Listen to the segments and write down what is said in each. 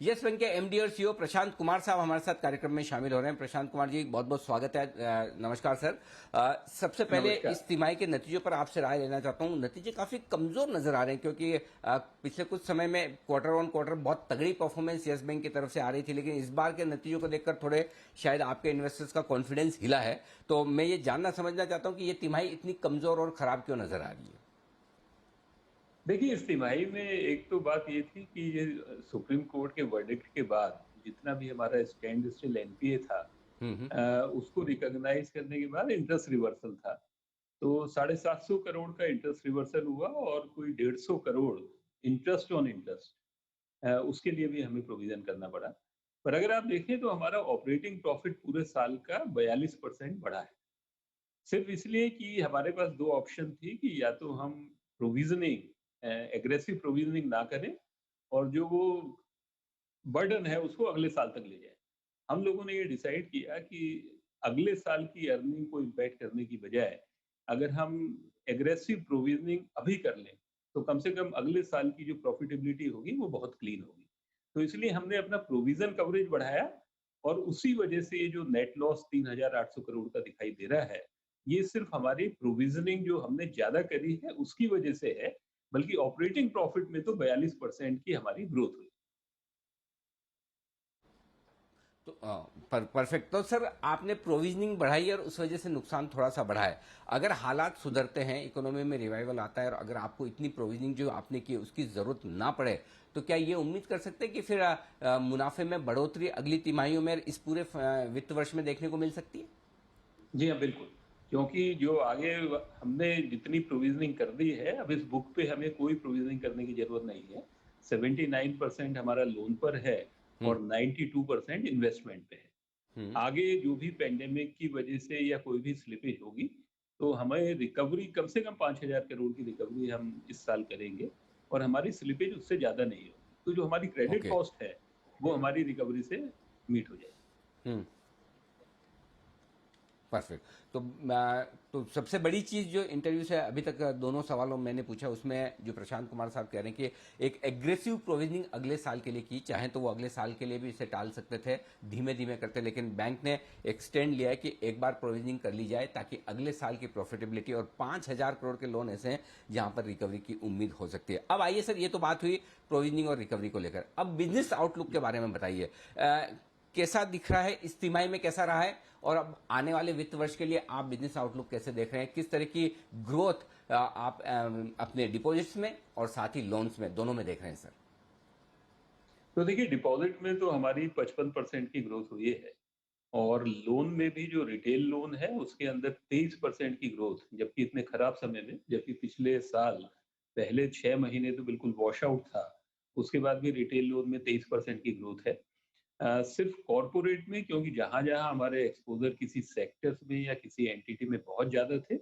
Yes bank के MD और CEO Prashant Kumar साहब हमारे साथ कार्यक्रम में शामिल हो रहे हैं। प्रशांत कुमार जी, बहुत बहुत स्वागत है। नमस्कार सर। सबसे पहले नमस्कार। इस तिमाही के नतीजों पर आपसे राय लेना चाहता हूं। नतीजे काफी कमजोर नजर आ रहे हैं क्योंकि पिछले कुछ समय में क्वार्टर ऑन क्वार्टर बहुत तगड़ी परफॉर्मेंस यस बैंक की तरफ से आ रही थी, लेकिन इस बार के नतीजों को देखकर थोड़े शायद आपके इन्वेस्टर्स का कॉन्फिडेंस हिला है। तो मैं ये जानना समझना चाहता हूँ कि ये तिमाही इतनी कमजोर और खराब क्यों नजर आ रही है। देखिए, इस तिमाही में एक तो बात ये थी कि ये सुप्रीम कोर्ट के वर्डिक्ट के बाद जितना भी हमारा स्टैंड स्टिल एनपीए था, हम्म। उसको रिकॉग्नाइज करने के बाद इंटरेस्ट रिवर्सल था। तो 750 करोड़ का इंटरेस्ट रिवर्सल हुआ और कोई 150 करोड़ इंटरेस्ट ऑन इंटरेस्ट, उसके लिए भी हमें प्रोविजन करना पड़ा। पर अगर आप देखें तो हमारा ऑपरेटिंग प्रॉफिट पूरे साल का 42% बढ़ा है। सिर्फ इसलिए कि हमारे पास दो ऑप्शन थी कि या तो हम प्रोविजनिंग एग्रेसिव प्रोविजनिंग ना करें और जो वो बर्डन है उसको अगले साल तक ले जाए। हम लोगों ने ये डिसाइड किया कि अगले साल की अर्निंग को इम्पैक्ट करने की बजाय अगर हम एग्रेसिव प्रोविजनिंग अभी कर लें तो कम से कम अगले साल की जो प्रॉफिटेबिलिटी होगी वो बहुत क्लीन होगी। तो इसलिए हमने अपना प्रोविजन कवरेज बढ़ाया और उसी वजह से ये जो नेट लॉस 3,800 करोड़ का दिखाई दे रहा है, ये सिर्फ हमारी प्रोविजनिंग जो हमने ज्यादा करी है उसकी वजह से है, बल्कि ऑपरेटिंग प्रॉफिट में तो 42% की हमारी ग्रोथ हुई। तो परफेक्ट। तो सर, आपने प्रोविजनिंग बढ़ाई और उस वजह से नुकसान थोड़ा सा बढ़ा है। अगर हालात सुधरते हैं, इकोनॉमी में रिवाइवल आता है और अगर आपको इतनी प्रोविजनिंग जो आपने की उसकी जरूरत ना पड़े, तो क्या ये उम्मीद कर सकते हैं कि फिर मुनाफे में बढ़ोतरी अगली तिमाहियों में इस पूरे वित्त वर्ष में देखने को मिल सकती है। जी हाँ, बिल्कुल। क्योंकि जो आगे हमने जितनी प्रोविज़निंग कर दी है, अब इस बुक पे हमें कोई प्रोविज़निंग करने की ज़रूरत नहीं है। 79% हमारा लोन पर है हम्म। और 92% इन्वेस्टमेंट पे है। हम्म। आगे जो भी पैंडेमिक की वजह से या कोई भी स्लिपेज होगी, तो हमें रिकवरी कम से कम 5,000 करोड़ की रिकवरी हम इस साल करेंगे और हमारी स्लिपेज उससे ज़्यादा नहीं होगी। तो जो हमारी क्रेडिट ओके। कॉस्ट है, वो हमारी रिकवरी से मीट हो जाएगी। हम्म। परफेक्ट। तो तो सबसे बड़ी चीज जो इंटरव्यू से अभी तक दोनों सवालों में मैंने पूछा, उसमें जो प्रशांत कुमार साहब कह रहे हैं कि एक एग्रेसिव प्रोविजनिंग अगले साल के लिए की, चाहे तो वो अगले साल के लिए भी इसे टाल सकते थे, धीमे धीमे करते, लेकिन बैंक ने एक्सटेंड लिया है कि एक बार प्रोविजनिंग कर ली जाए ताकि अगले साल की प्रॉफिटेबिलिटी, और 5,000 करोड़ के लोन ऐसे हैं जहां पर रिकवरी की उम्मीद हो सकती है। अब आइए सर, ये तो बात हुई प्रोविजनिंग और रिकवरी को लेकर। अब बिजनेस आउटलुक के बारे में बताइए। कैसा दिख रहा है, इस तिमाही में कैसा रहा है, और अब आने वाले वित्त वर्ष के लिए आप बिजनेस आउटलुक कैसे देख रहे हैं? किस तरह की ग्रोथ आप अपने डिपॉजिट्स में और साथ ही लोन्स में, दोनों में देख रहे हैं सर? तो देखिए, डिपॉजिट में तो हमारी 55% की ग्रोथ हुई है और लोन में भी जो रिटेल लोन है उसके अंदर 23% की ग्रोथ, जबकि इतने खराब समय में, जबकि पिछले साल पहले 6 महीने तो बिल्कुल वॉश आउट था, उसके बाद भी रिटेल लोन में 23% की ग्रोथ है। सिर्फ कॉरपोरेट में, क्योंकि जहां जहां हमारे एक्सपोजर किसी सेक्टर्स में या किसी एंटिटी में बहुत ज्यादा थे,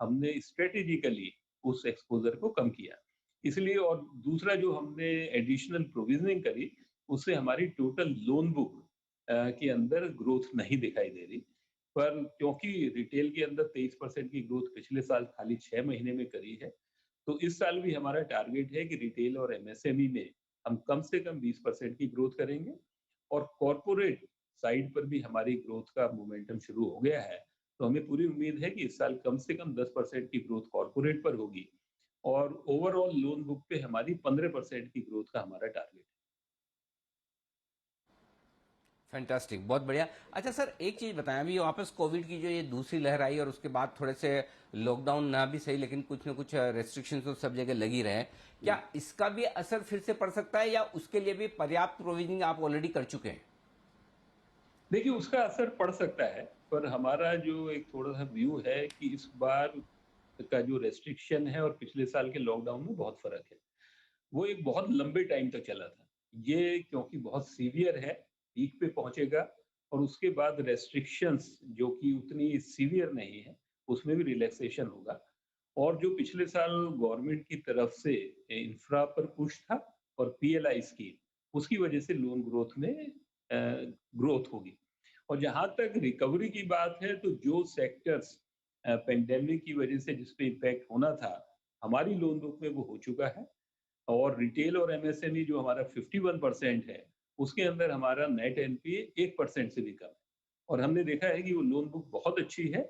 हमने स्ट्रेटेजिकली उस एक्सपोजर को कम किया इसलिए। और दूसरा जो हमने एडिशनल प्रोविजनिंग करी, उससे हमारी टोटल लोन बुक के अंदर ग्रोथ नहीं दिखाई दे रही। पर क्योंकि रिटेल के अंदर 23% की ग्रोथ पिछले साल खाली 6 महीने में करी है, तो इस साल भी हमारा टारगेट है कि रिटेल और एमएसएमई में हम कम से कम 20% की ग्रोथ करेंगे और कॉरपोरेट साइड पर भी हमारी ग्रोथ का मोमेंटम शुरू हो गया है। तो हमें पूरी उम्मीद है कि इस साल कम से कम 10% की ग्रोथ कॉरपोरेट पर होगी और ओवरऑल लोन बुक पे हमारी 15% की ग्रोथ का हमारा टारगेट है। फैंटास्टिक, बहुत बढ़िया। अच्छा सर, एक चीज बताएं, अभी वापस कोविड की जो ये दूसरी लहर आई और उसके बाद थोड़े से लॉकडाउन ना भी सही, लेकिन कुछ ना कुछ रेस्ट्रिक्शंस तो सब जगह लगी रहे हैं। क्या इसका भी असर फिर से पड़ सकता है या उसके लिए भी पर्याप्त प्रोविजनिंग आप ऑलरेडी कर चुके हैं? देखिए, उसका असर पड़ सकता है, पर हमारा जो एक थोड़ा-सा व्यू है कि इस बार का जो रेस्ट्रिक्शन है और पिछले साल के लॉकडाउन में बहुत फ़र्क है। वो एक बहुत लंबे टाइम तक चला था। ये क्योंकि बहुत सीवियर है, पीक पे पहुँचेगा और उसके बाद रेस्ट्रिक्शंस जो कि उतनी सीवियर नहीं है, उसमें भी रिलैक्सेशन होगा। और जो पिछले साल गवर्नमेंट की तरफ से इंफ्रा पर पुश था और पीएलआई स्कीम, उसकी वजह से लोन ग्रोथ में ग्रोथ होगी। और जहाँ तक रिकवरी की बात है, तो जो सेक्टर्स पेंडेमिक की वजह से जिस पे इम्पैक्ट होना था, हमारी लोन बुक में वो हो चुका है। और रिटेल और एमएसएमई जो हमारा 51% है, उसके अंदर हमारा नेट एनपीए 1% से भी कम है और हमने देखा है कि वो लोन बुक बहुत अच्छी है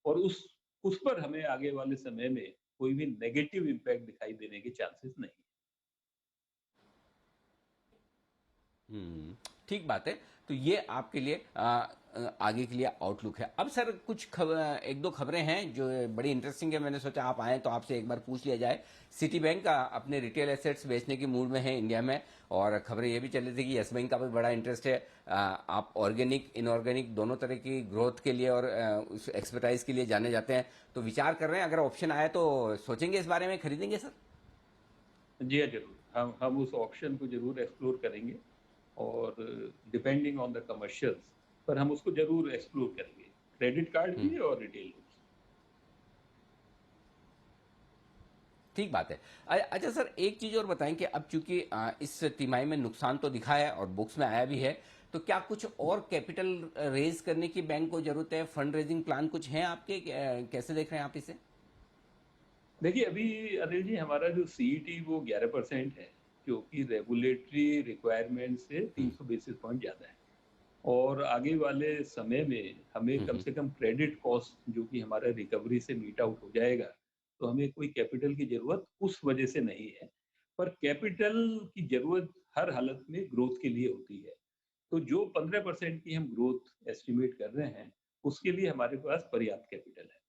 और उस पर हमें आगे वाले समय में कोई भी नेगेटिव इम्पैक्ट दिखाई देने के चांसेस नहीं। ठीक बात है। तो ये आपके लिए आगे के लिए आउटलुक है। अब सर कुछ एक दो खबरें हैं जो बड़ी इंटरेस्टिंग है, मैंने सोचा आप आए तो आपसे एक बार पूछ लिया जाए। सिटी बैंक का अपने रिटेल एसेट्स बेचने की मूड में है इंडिया में, और खबरें ये भी चल रही थी कि यस बैंक का भी बड़ा इंटरेस्ट है। आप ऑर्गेनिक इनऑर्गेनिक दोनों तरह की ग्रोथ के लिए और उस एक्सपर्टाइज के लिए जाने जाते हैं, तो विचार कर रहे हैं अगर ऑप्शन आए तो सोचेंगे इस बारे में, खरीदेंगे सर? जी हाँ, ज़रूर। हम उस ऑप्शन को ज़रूर एक्सप्लोर करेंगे और डिपेंडिंग ऑन द कमर्शियल्स पर हम उसको ज़रूर एक्सप्लोर करेंगे। क्रेडिट कार्ड हम्म। भी और रिटेल लोन्स। ठीक बात है। अच्छा सर, एक चीज और बताएं कि अब चूंकि इस तिमाही में नुकसान तो दिखा है और बुक्स में आया भी है, तो क्या कुछ और कैपिटल रेज करने की बैंक को जरूरत है? फंड रेजिंग प्लान कुछ है आपके? कैसे देख रहे हैं आप इसे? देखिए, अभी अनिल जी हमारा जो सीईटी वो 11% है, जो कि रेगुलेटरी रिक्वायरमेंट से हम्म। 300 बेसिस पॉइंट ज़्यादा है। और आगे वाले समय में हमें कम हम्म। से कम क्रेडिट कॉस्ट जो कि हमारा रिकवरी से मीट आउट हो जाएगा, तो हमें कोई कैपिटल की ज़रूरत उस वजह से नहीं है। पर कैपिटल की ज़रूरत हर हालत में ग्रोथ के लिए होती है। तो जो 15% की हम ग्रोथ एस्टिमेट कर रहे हैं, उसके लिए हमारे पास पर्याप्त कैपिटल है।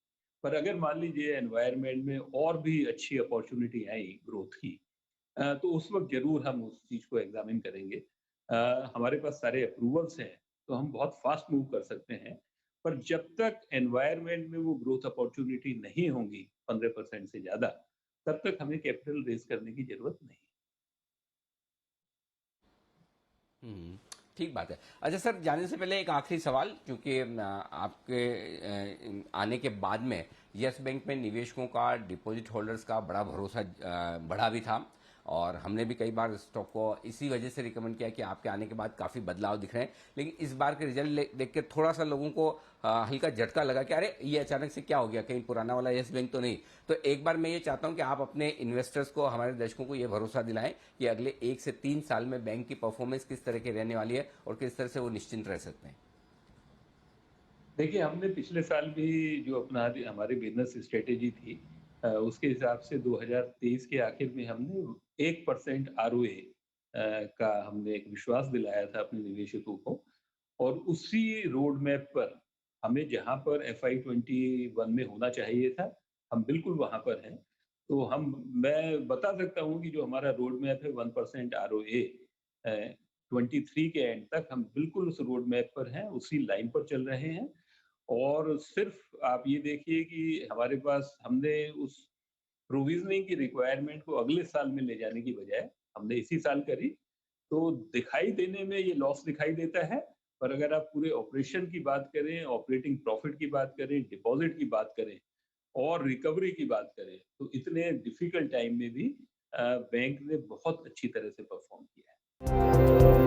पर अगर मान लीजिए एनवायरनमेंट में और भी अच्छी अपॉर्च्युनिटी आई ग्रोथ की, तो उस वक़्त ज़रूर हम उस चीज़ को एग्ज़ामिन करेंगे। हमारे पास सारे अप्रूवल्स हैं, तो हम बहुत फ़ास्ट मूव कर सकते हैं। पर जब तक एनवायरनमेंट में वो ग्रोथ अपॉर्च्युनिटी नहीं होंगी 15% से ज़्यादा, तब तक हमें कैपिटल रेज़ करने की ज़रूरत नहीं है। हम्म, ठीक बात है। अच्छा सर, जाने से पहले एक आखिरी सवाल, क्योंकि आपके आने के बाद में यस बैंक में निवेशकों का, डिपॉजिट होल्डर्स का बड़ा भरोसा बढ़ा भी था, और हमने भी कई बार स्टॉक को इसी वजह से रिकमेंड किया कि आपके आने के बाद काफ़ी बदलाव दिख रहे हैं। लेकिन इस बार के रिजल्ट देख के थोड़ा सा लोगों को हल्का झटका लगा कि अरे ये अचानक से क्या हो गया, कहीं पुराना वाला यस बैंक तो नहीं। तो एक बार मैं ये चाहता हूं कि आप अपने इन्वेस्टर्स को, हमारे दर्शकों को ये भरोसा दिलाएं कि अगले 1 से 3 साल में बैंक की परफॉर्मेंस किस तरह की रहने वाली है और किस तरह से वो निश्चिंत रह सकते हैं। देखिए, हमने पिछले साल भी जो अपना हमारी बिज़नेस स्ट्रैटेजी थी, उसके हिसाब से 2023 के आखिर में हमने 1% आरओए का हमने एक विश्वास दिलाया था अपने निवेशकों को और उसी रोड मैप पर हमें जहाँ पर एफआई 21 में होना चाहिए था, हम बिल्कुल वहाँ पर हैं। तो मैं बता सकता हूँ कि जो हमारा रोड मैप है 1% आरओए 23 के एंड तक हम बिल्कुल उस रोड मैप पर हैं, उसी लाइन पर चल रहे हैं। और सिर्फ आप ये देखिए कि हमारे पास हमने उस प्रोविज़निंग की रिक्वायरमेंट को अगले साल में ले जाने की बजाय हमने इसी साल करी। तो दिखाई देने में ये लॉस दिखाई देता है, पर अगर आप पूरे ऑपरेशन की बात करें, ऑपरेटिंग प्रॉफिट की बात करें, डिपॉज़िट की बात करें और रिकवरी की बात करें, तो इतने डिफिकल्ट टाइम में भी बैंक ने बहुत अच्छी तरह से परफ़ॉर्म किया है।